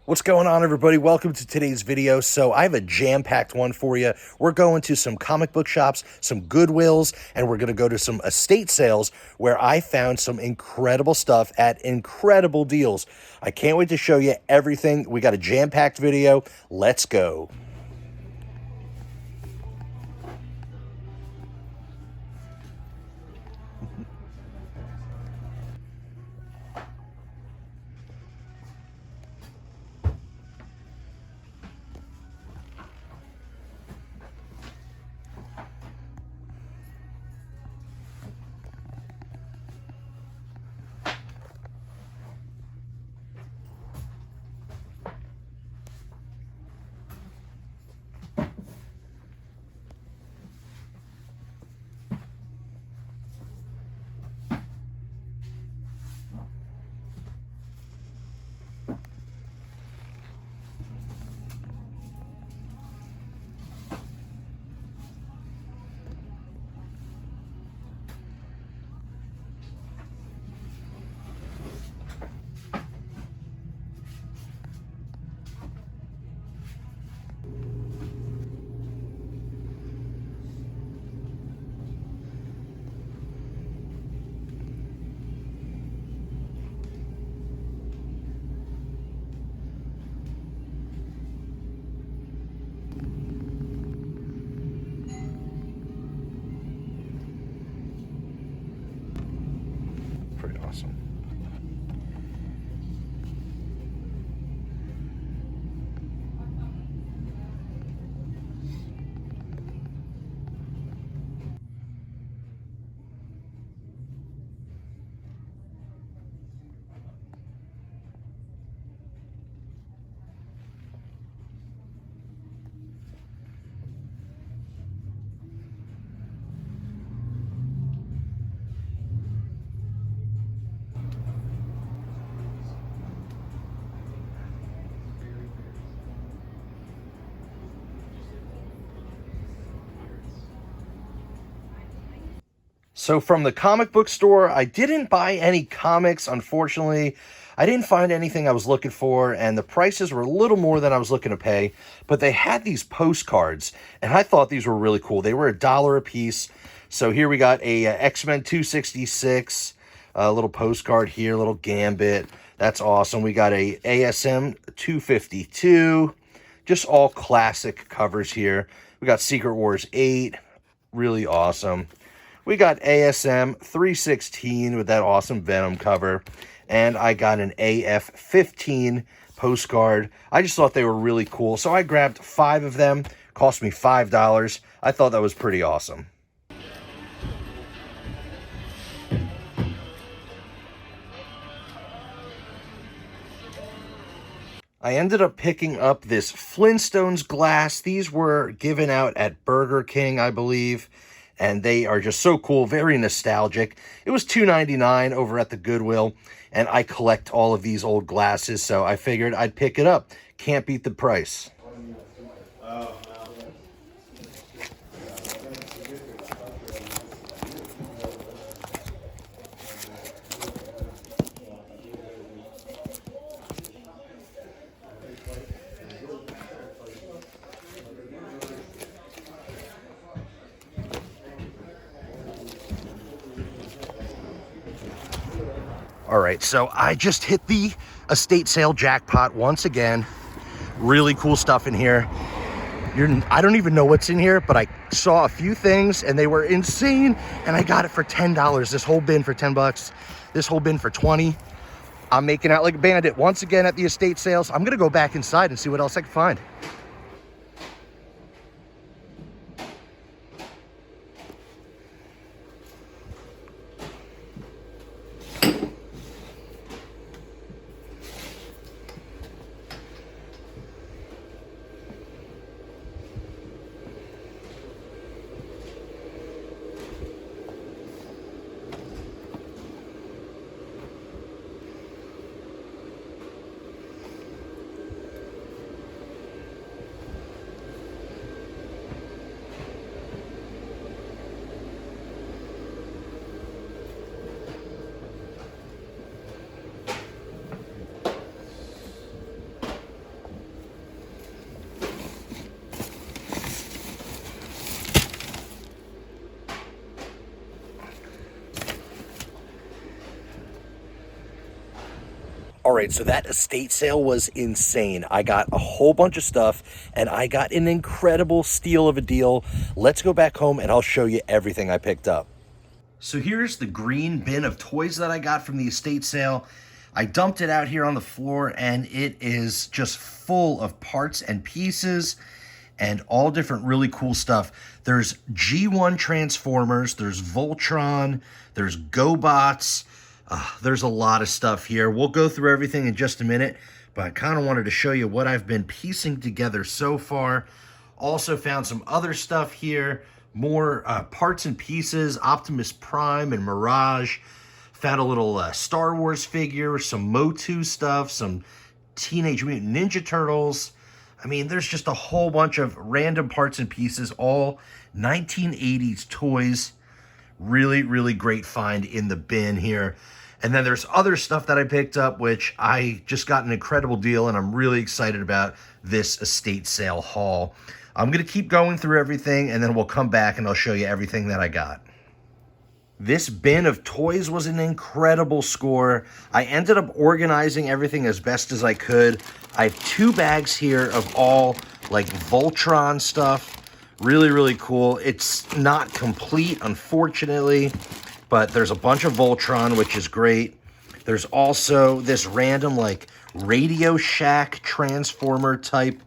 What's going on, everybody? Welcome to today's video. So I have a jam-packed one for you. We're going to some comic book shops, some Goodwills, and we're going to go to some estate sales where I found some incredible stuff at incredible deals. I can't wait to show you everything. We got a jam-packed video. Let's go. Pretty awesome. So from the comic book store, I didn't buy any comics, unfortunately. I didn't find anything I was looking for, and the prices were a little more than I was looking to pay. But they had these postcards, and I thought these were really cool. They were $1 a piece. So here we got a X-Men 266, a little postcard here, a little Gambit. That's awesome. We got a ASM 252, just all classic covers here. We got Secret Wars 8, really awesome. We got ASM 316 with that awesome Venom cover. And I got an AF15 postcard. I just thought they were really cool. So I grabbed 5 of them. Cost me $5. I thought that was pretty awesome. I ended up picking up this Flintstones Glass. These were given out at Burger King, I believe. And they are just so cool, very nostalgic. It was $2.99 over at the Goodwill, and I collect all of these old glasses, so I figured I'd pick it up. Can't beat the price. All right, so I just hit the estate sale jackpot once again. Really cool stuff in here. I don't even know what's in here, but I saw a few things and they were insane, and I got it for $10. This whole bin for 10 bucks. This whole bin for 20. I'm making out like a bandit once again at the estate sales. I'm gonna go back inside and see what else I can find. All right, so that estate sale was insane. I got a whole bunch of stuff, and I got an incredible steal of a deal. Let's go back home, and I'll show you everything I picked up. So here's the green bin of toys that I got from the estate sale. I dumped it out here on the floor, and it is just full of parts and pieces and all different really cool stuff. There's G1 Transformers, there's Voltron, there's GoBots. There's a lot of stuff here. We'll go through everything in just a minute, but I kind of wanted to show you what I've been piecing together so far. Also found some other stuff here, more parts and pieces, Optimus Prime and Mirage. Found a little Star Wars figure, some Motu stuff, some Teenage Mutant Ninja Turtles. I mean, there's just a whole bunch of random parts and pieces, all 1980s toys. Really, really great find in the bin here. And then there's other stuff that I picked up, which I just got an incredible deal, and I'm really excited about this estate sale haul. I'm going to keep going through everything, and then we'll come back and I'll show you everything that I got. This bin of toys was an incredible score. I ended up organizing everything as best as I could. I have 2 bags here of all like Voltron stuff. Really, really cool. It's not complete, unfortunately, but there's a bunch of Voltron, which is great. There's also this random like Radio Shack Transformer type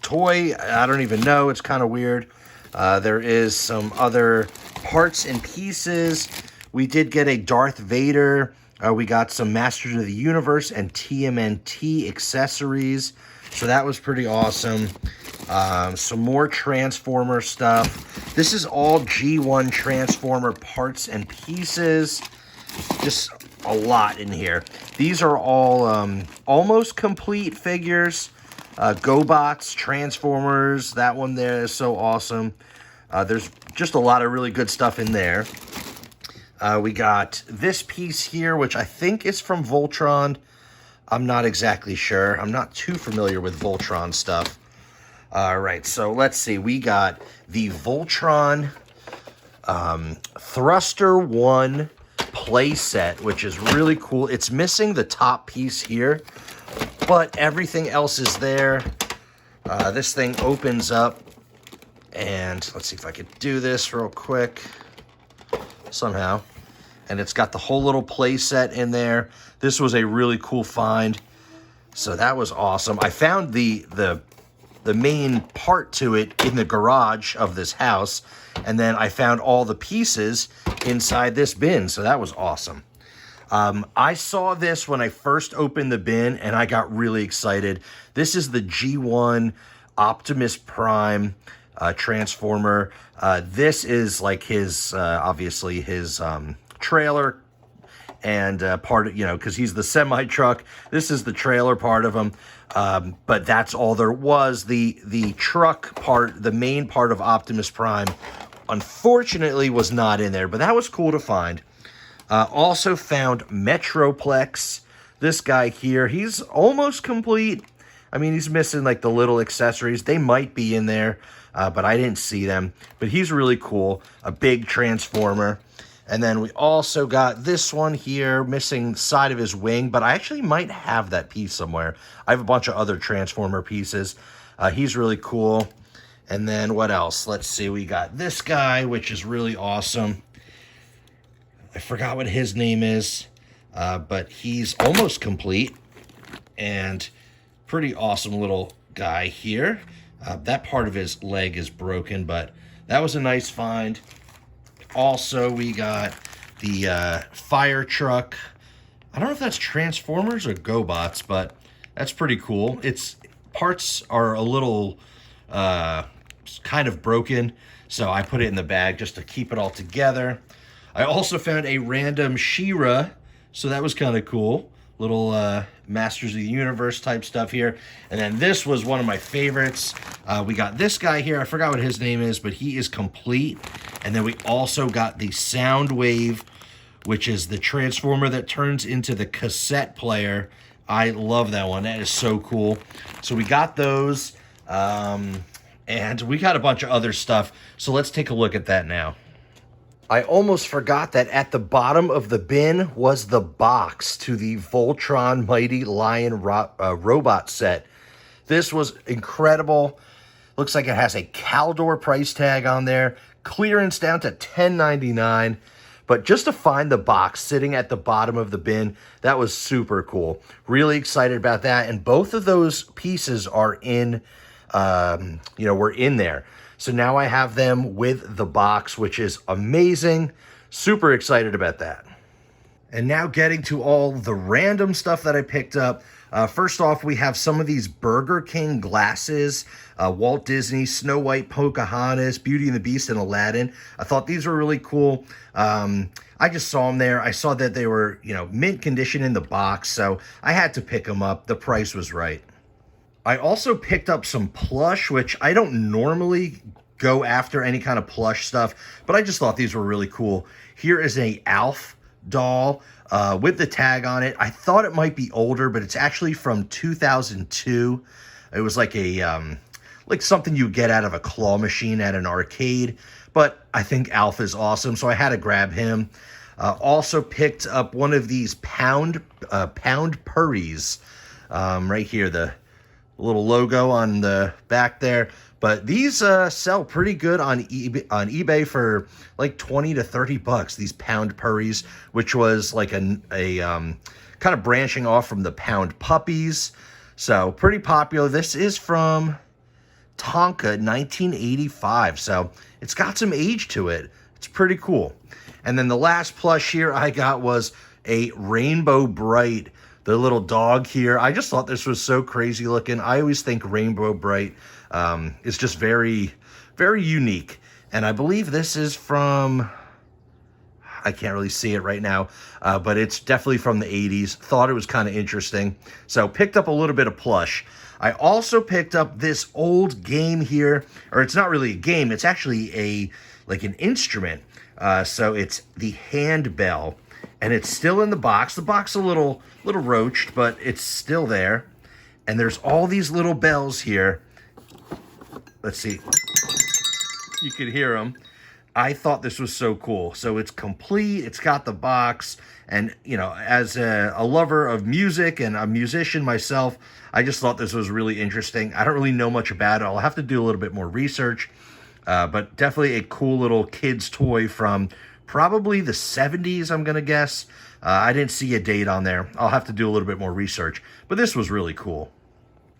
toy. I don't even know. It's kind of weird. There is some other parts and pieces. We did get a Darth Vader. We got some Masters of the Universe and TMNT accessories. So that was pretty awesome. Some more Transformer stuff. This is all G1 Transformer parts and pieces. Just a lot in here. These are all almost complete figures. GoBots, Transformers, that one there is so awesome. There's just a lot of really good stuff in there. We got this piece here, which I think is from Voltron. I'm not exactly sure. I'm not too familiar with Voltron stuff. All right, so let's see. We got the Voltron Thruster 1 play set, which is really cool. It's missing the top piece here, but everything else is there. This thing opens up, and let's see if I could do this real quick somehow. And it's got the whole little play set in there. This was a really cool find, so that was awesome. I found the main part to it in the garage of this house, and then I found all the pieces inside this bin, so that was awesome. I saw this when I first opened the bin, and I got really excited. This is the G1 Optimus Prime Transformer. This is like his, obviously his trailer and part of, you know, because he's the semi-truck. This is the trailer part of him. But that's all there was. The truck part, the main part of Optimus Prime, unfortunately was not in there, but that was cool to find. Also found Metroplex. This guy here, he's almost complete. I mean, he's missing like the little accessories. They might be in there, but I didn't see them. But he's really cool, a big Transformer. And then we also got this one here, missing the side of his wing, but I actually might have that piece somewhere. I have a bunch of other Transformer pieces. He's really cool. And then what else? Let's see, we got this guy, which is really awesome. I forgot what his name is, but he's almost complete. And pretty awesome little guy here. That part of his leg is broken, but that was a nice find. Also, we got the fire truck. I don't know if that's Transformers or GoBots, but that's pretty cool. Its parts are a little kind of broken, so I put it in the bag just to keep it all together. I also found a random She-Ra, so that was kind of cool. Little Masters of the Universe type stuff here. And then this was one of my favorites. We got this guy here. I forgot what his name is, but he is complete. And then we also got the Soundwave, which is the Transformer that turns into the cassette player. I love that one. That is so cool. So we got those. And we got a bunch of other stuff. So let's take a look at that now. I almost forgot that at the bottom of the bin was the box to the Voltron Mighty Lion robot set. This was incredible. Looks like it has a Caldor price tag on there. Clearance down to $10.99. But just to find the box sitting at the bottom of the bin, that was super cool. Really excited about that. And both of those pieces are in, were in there. So now I have them with the box, which is amazing. Super excited about that. And now getting to all the random stuff that I picked up. First off, we have some of these Burger King glasses. Walt Disney, Snow White, Pocahontas, Beauty and the Beast, and Aladdin. I thought these were really cool. I just saw them there. I saw that they were, mint condition in the box, so I had to pick them up. The price was right. I also picked up some plush, which I don't normally go after any kind of plush stuff, but I just thought these were really cool. Here is a Alf doll with the tag on it. I thought it might be older, but it's actually from 2002. It was like a like something you get out of a claw machine at an arcade, but I think Alf is awesome, so I had to grab him. Also picked up one of these pound purries right here, the little logo on the back there. But these sell pretty good on eBay for like 20 to 30 bucks, these pound purries, which was like a kind of branching off from the pound puppies. So pretty popular. This is from Tonka 1985. So it's got some age to it. It's pretty cool. And then the last plush here I got was a Rainbow Bright, the little dog here. I just thought this was so crazy looking. I always think Rainbow Bright is just very, very unique. And I believe this is from, I can't really see it right now, but it's definitely from the 80s. Thought it was kind of interesting. So picked up a little bit of plush. I also picked up this old game here, or it's not really a game. It's actually an instrument. So it's the Handbell. And it's still in the box. The box is a little roached, but it's still there. And there's all these little bells here. Let's see. You could hear them. I thought this was so cool. So it's complete. It's got the box. And, as a lover of music and a musician myself, I just thought this was really interesting. I don't really know much about it. I'll have to do a little bit more research. But definitely a cool little kid's toy from probably the 70s, I'm going to guess. I didn't see a date on there. I'll have to do a little bit more research. But this was really cool.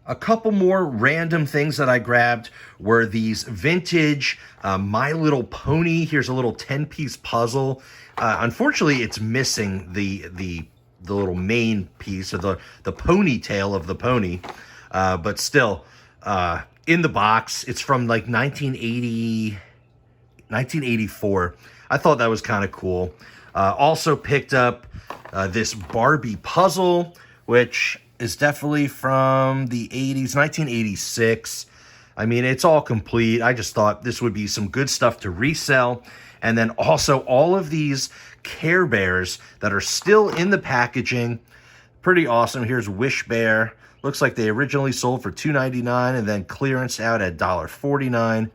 A couple more random things that I grabbed were these vintage My Little Pony. Here's a little 10-piece puzzle. Unfortunately, it's missing the little main piece, or the ponytail of the pony. But still, in the box, it's from like 1984. I thought that was kind of cool. Also picked up this Barbie puzzle, which is definitely from the 80s, 1986. I mean, it's all complete. I just thought this would be some good stuff to resell. And then also all of these Care Bears that are still in the packaging. Pretty awesome. Here's Wish Bear. Looks like they originally sold for $2.99 and then clearance out at $1.49.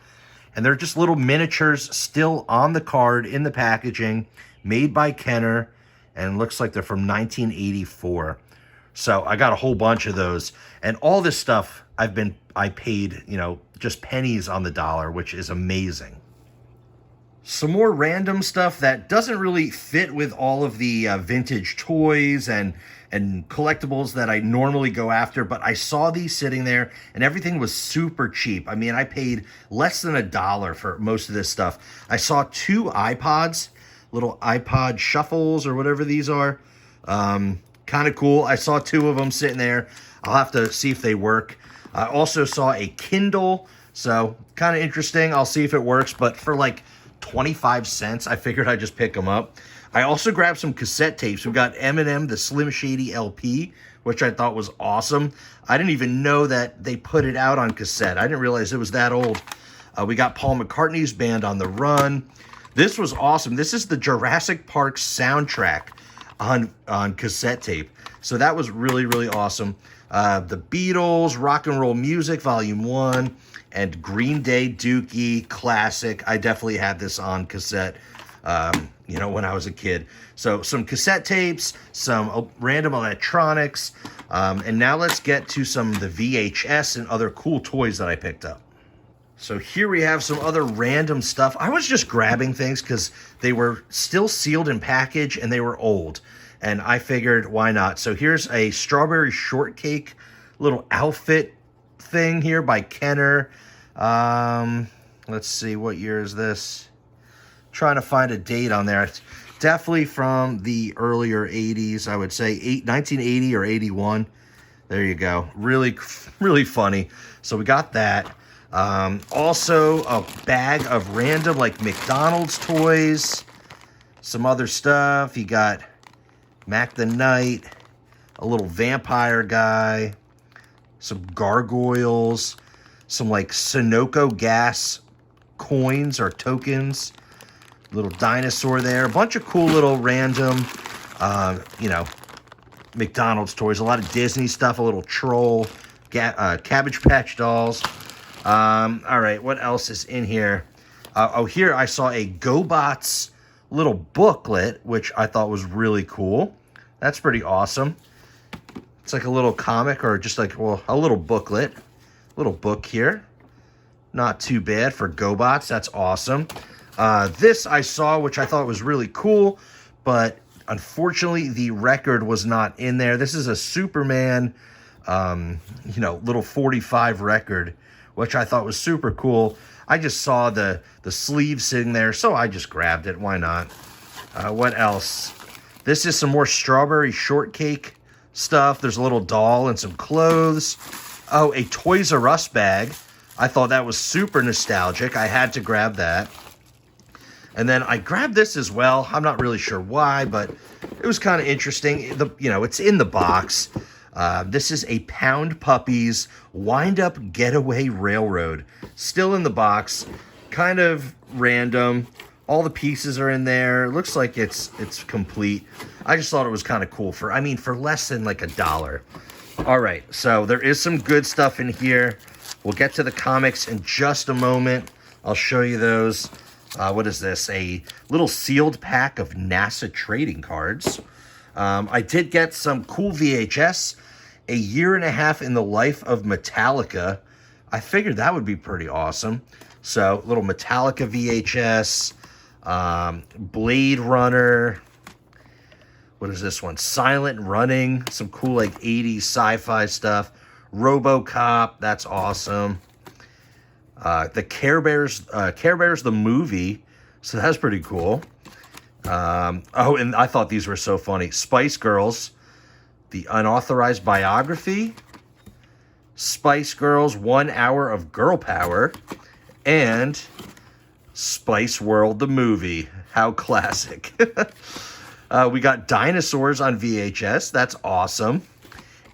And they're just little miniatures still on the card in the packaging, made by Kenner, and looks like they're from 1984. So I got a whole bunch of those, and all this stuff I paid, just pennies on the dollar, which is amazing. Some more random stuff that doesn't really fit with all of the vintage toys and collectibles that I normally go after, but I saw these sitting there and everything was super cheap. I mean, I paid less than $1 for most of this stuff. I saw 2 iPods, little iPod shuffles or whatever these are. Kind of cool. I saw 2 of them sitting there. I'll have to see if they work. I also saw a Kindle, so kind of interesting. I'll see if it works, but for like 25 cents, I figured I'd just pick them up. I also grabbed some cassette tapes. We got Eminem, the Slim Shady LP, which I thought was awesome. I didn't even know that they put it out on cassette. I didn't realize it was that old. We got Paul McCartney's Band on the Run. This was awesome. This is the Jurassic Park soundtrack on cassette tape. So that was really, really awesome. The Beatles, Rock and Roll Music, Volume 1, and Green Day Dookie Classic. I definitely had this on cassette. you know, when I was a kid. So some cassette tapes, some random electronics, and now let's get to some of the VHS and other cool toys that I picked up. So here we have some other random stuff. I was just grabbing things because they were still sealed in package and they were old. And I figured, why not? So here's a strawberry shortcake little outfit thing here by Kenner. Let's see, what year is this? Trying to find a date on there. It's definitely from the earlier 80s, I would say 1980 or 81. There you go. Really, really funny. So we got that. Also a bag of random like McDonald's toys, some other stuff. You got Mac the Knight, a little vampire guy, some gargoyles, some like Sunoco gas coins or tokens, little dinosaur there, a bunch of cool little random, you know, McDonald's toys, a lot of Disney stuff, a little troll, Cabbage Patch dolls. All right, what else is in here? Oh, here I saw a GoBots little booklet, which I thought was really cool. That's pretty awesome. It's like a little comic or just like, well, a little booklet. Little book here. Not too bad for GoBots. That's awesome. This I saw, which I thought was really cool, but unfortunately the record was not in there. This is a Superman, you know, little 45 record, which I thought was super cool. I just saw the sleeve sitting there, so I just grabbed it. Why not? What else? This is some more strawberry shortcake stuff. There's a little doll and some clothes. Oh, a Toys R Us bag. I thought that was super nostalgic. I had to grab that. And then I grabbed this as well. I'm not really sure why, but it was kind of interesting. You know, it's in the box. This is a Pound Puppies Wind-Up Getaway Railroad. Still in the box. Kind of random. All the pieces are in there. It looks like it's complete. I just thought it was kind of cool for less than like $1. All right, so there is some good stuff in here. We'll get to the comics in just a moment. I'll show you those. What is this? A little sealed pack of NASA trading cards. I did get some cool VHS. A year and a half in the life of Metallica. I figured that would be pretty awesome. So, little Metallica VHS. Blade Runner. What is this one? Silent Running. Some cool like 80s sci-fi stuff. RoboCop. That's awesome. The Care Bears the movie. So that's pretty cool. Oh, and I thought these were so funny. Spice Girls, the unauthorized biography. Spice Girls, 1 hour of girl power. And Spice World, the movie. How classic. We got dinosaurs on VHS. That's awesome.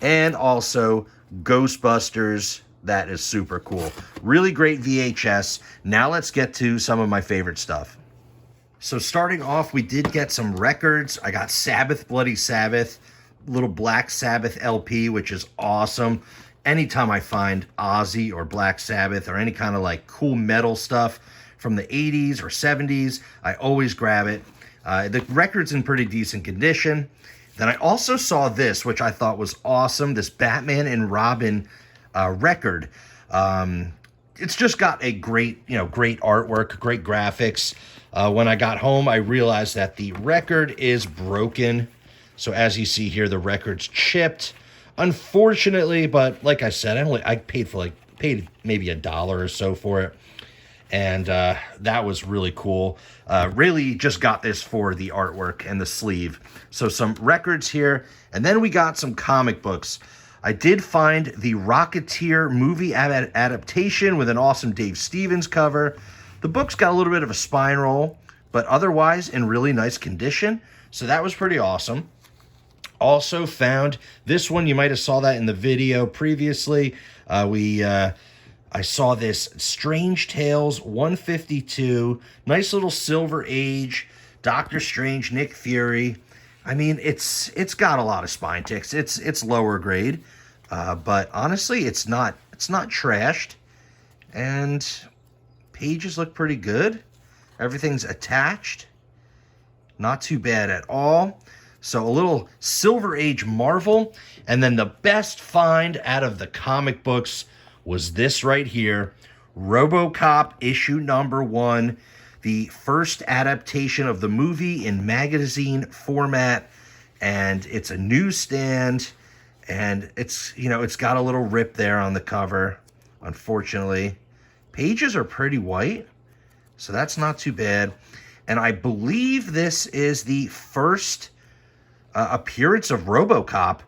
And also Ghostbusters. That is super cool. Really great VHS. Now let's get to some of my favorite stuff. So starting off, we did get some records. I got Sabbath, Bloody Sabbath, little Black Sabbath LP, which is awesome. Anytime I find Ozzy or Black Sabbath or any kind of like cool metal stuff from the 80s or 70s, I always grab it. The record's in pretty decent condition. Then I also saw this, which I thought was awesome, this Batman and Robin record. It's just got a great artwork, great graphics. When I got home, I realized that the record is broken. So as you see here, the record's chipped, unfortunately. But like I said, I paid maybe $1 or so for it, and that was really cool. Really just got this for the artwork and the sleeve. So some records here, and then we got some comic books. I did find the Rocketeer movie adaptation with an awesome Dave Stevens cover. The book's got a little bit of a spine roll, but otherwise in really nice condition. So that was pretty awesome. Also found this one. You might have saw that in the video previously. I saw this Strange Tales 152. Nice little Silver Age. Doctor Strange, Nick Fury. I mean, it's got a lot of spine ticks. It's lower grade, but honestly, it's not trashed, and pages look pretty good. Everything's attached. Not too bad at all. So a little Silver Age Marvel. And then the best find out of the comic books was this right here. RoboCop issue number 1. The first adaptation of the movie in magazine format. And it's a newsstand. And it's, you know, it's got a little rip there on the cover, unfortunately. Pages are pretty white, so that's not too bad. And I believe this is the first appearance of RoboCop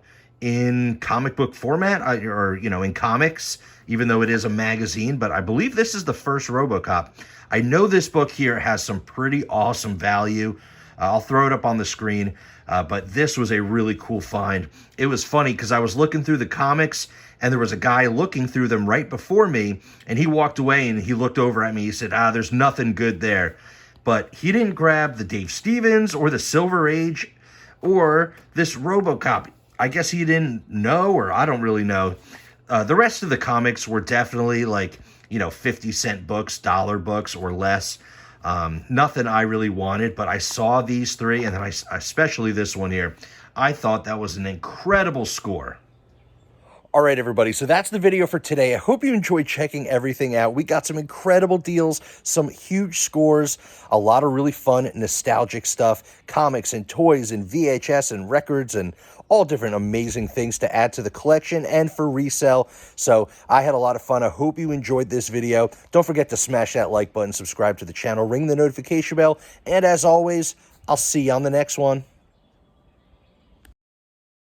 in comic book format, or, you know, in comics, even though it is a magazine. But I believe this is the first RoboCop. I know this book here has some pretty awesome value. I'll throw it up on the screen, but this was a really cool find. It was funny because I was looking through the comics, and there was a guy looking through them right before me, and he walked away and he looked over at me. He said, there's nothing good there. But he didn't grab the Dave Stevens or the Silver Age or this RoboCop. I guess he didn't know, or I don't really know. The rest of the comics were definitely like, you know, 50-cent books, dollar books or less. Nothing I really wanted, but I saw these three, and then especially this one here. I thought that was an incredible score. All right, everybody, so that's the video for today. I hope you enjoyed checking everything out. We got some incredible deals, some huge scores, a lot of really fun, nostalgic stuff, comics and toys and VHS and records and all different amazing things to add to the collection and for resale. So I had a lot of fun. I hope you enjoyed this video. Don't forget to smash that like button, subscribe to the channel, ring the notification bell, and as always, I'll see you on the next one.